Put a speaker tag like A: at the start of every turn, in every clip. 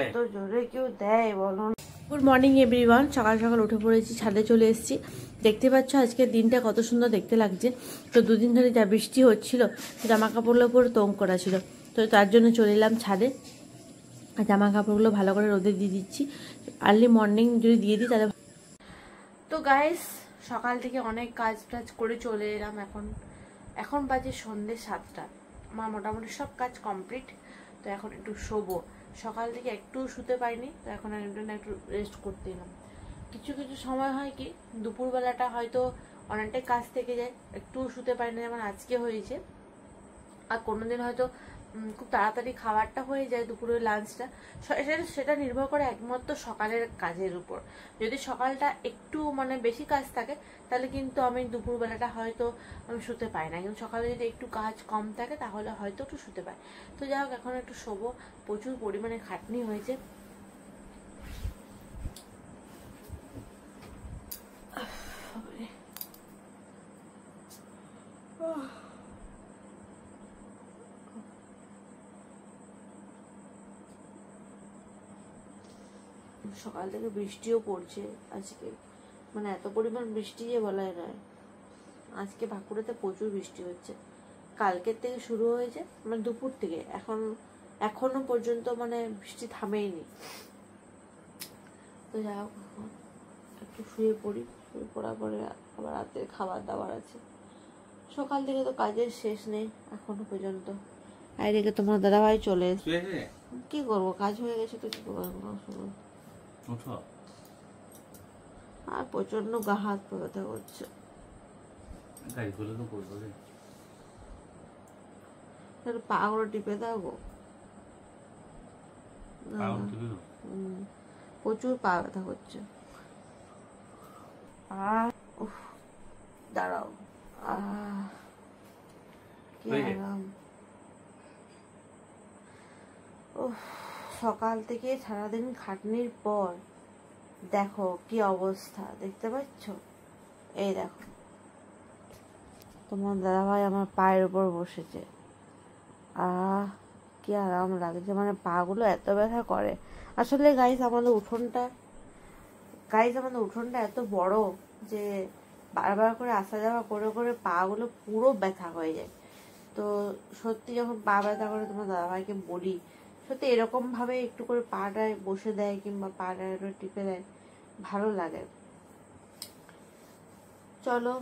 A: এত জোরে কেউ দেয় বলো। গুড মর্নিং এভরিওয়ান, সকাল সকাল উঠে পড়েছি, ছাদে চলে এসেছি। দেখতে পাচ্ছ আজকের দিনটা কত সুন্দর দেখতে লাগছে। তো দুদিন ধরে যা বৃষ্টি হচ্ছিল, জামা কাপড়গুলো পুরো তোং করা ছিল, তো তার জন্য চলে এলাম ছাদে। জামা কাপড়গুলো ভালো করে রোদে দিয়ে দিচ্ছি। আর্লি মর্নিং যদি দিয়ে দিই তাহলে। তো গাইস, সকাল থেকে অনেক কাজ টাজ করে চলে এলাম। এখন বাজে সন্ধ্যে 7টা। আমার মোটামুটি সব কাজ কমপ্লিট। তো এখন একটু শোবো। সকাল থেকে একটু শুতে পারিনি, তো এখন একটু রেস্ট করতে এলাম। কিছু কিছু সময় হয় কি, দুপুরবেলাটা হয়তো অনেকটাই কাজ থেকে যায়, একটু শুতে পারি না, যেমন আজকে হয়েছে। আর কোনোদিন হয়তো খুব তাড়াতাড়ি খাবারটা হয়ে যায়, দুপুরের লাঞ্চটা। সেটা নির্ভর করে একমাত্র সকালের কাজের উপর। যদি সকালটা একটু বেশি কাজ থাকে, তাহলে কিন্তু আমি দুপুরবেলাটা হয়তো আমি শুতে পাই না। কিন্তু সকালে যদি একটু কাজ কম থাকে, তাহলে হয়তো একটু শুতে পাই। তো যাই হোক, এখন একটু শোবো। প্রচুর পরিমাণে খাটনি হয়েছে। সকাল থেকে বৃষ্টিও পড়ছে আজকে, এত পরিমাণ বৃষ্টি যে বলাই নয়। আজকে বাঁকুড়াতে প্রচুর বৃষ্টি হচ্ছে। কালকের থেকে শুরু হয়েছে, দুপুর থেকে এখনো পর্যন্ত বৃষ্টি থামেইনি। তো যাই হোক, একটু শুয়ে পড়ি। শুয়ে পড়ার পরে আবার রাতে খাবার দাবার আছে। সকাল থেকে তো কাজের শেষ নেই এখনো পর্যন্ত। আর এদিকে তোমার দাদাভাই চলে এসেছে। কি করবো, কাজ হয়ে গেছে তো কি করবো। আর প্রচন্ড গা হাত পা ব্যথা করছে। পা গুলো টিপে দাও গো। প্রচুর পা ব্যথা করছে। দাঁড়াও। কি আরাম। সকাল থেকে সারাদিন খাটনির পর দেখো কি অবস্থা, দেখতে পাচ্ছ? এই দেখো, তোমার দাদাভাই আমার পায়ের উপর বসেছে। কি আরাম লাগছে। পা গুলো এত ব্যথা করে। আসলে গাইস, আমাদের উঠোনটা এত বড় যে বারবার করে আসা যাওয়া করে করে পা গুলো পুরো ব্যথা হয়ে যায়। তো সত্যি যখন পা ব্যথা করে, তোমার দাদাভাইকে বলি সত্যি এরকম ভাবে একটু করে পাটায় বসে দেয়, কিংবা পাটায় একটু টিপে দেয়, ভালো লাগে। চলো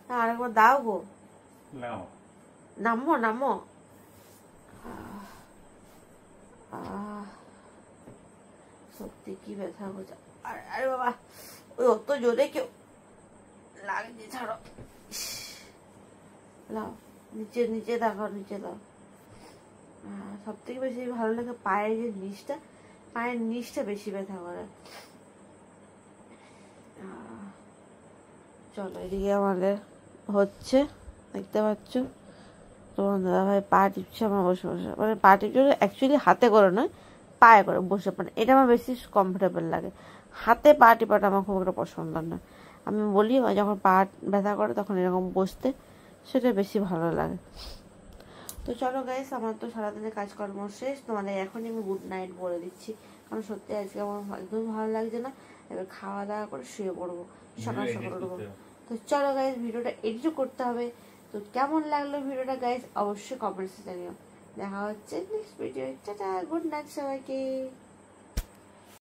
A: আরেকবার দাও গো। নামো নামো। সত্যি কি ব্যথা হচ্ছে। আরে বাবা, ওই অত জোরে কেউ লাগছে, ছাড়ো। লাও, নিচে নিচে দেখো, নিচে দাও। সব থেকে বেশি ভালো লাগে পায়ের যে নিচটা, পায়ের নিচটা বেশি ব্যথা করে। চলো, এদিকে আমাদের হচ্ছে, দেখতে পাচ্ছ তোমার দাদাভাই পা টিপছে আমার বসে বসে। পা টিপছে অ্যাকচুয়ালি হাতে করে নয়, পায়ে করে বসে। এটা আমার বেশি কমফোর্টেবল লাগে। হাতে পা টিপাটা আমার খুব একটা পছন্দ না। আমি বলি যখন পা ব্যথা করে তখন এরকম বসতে, সেটা বেশি ভালো লাগে। তো চলো গাইস, আমার তো সারাদিনের কাজকর্ম শেষ। তোমাদের এখনই আমি গুড নাইট বলে দিচ্ছি, কারণ সত্যি আজকে আমার একদমই ভালো লাগছে না। এবার খাওয়া দাওয়া করে শুয়ে পড়বো, সকাল সকাল উঠবো। তো চলো গাইস, ভিডিওটা এডিটও করতে হবে। তো কেমন লাগলো ভিডিওটা গাইস, অবশ্যই কমেন্টসে জানিও। দেখা হচ্ছে next video. Tata, good night সবাইকে।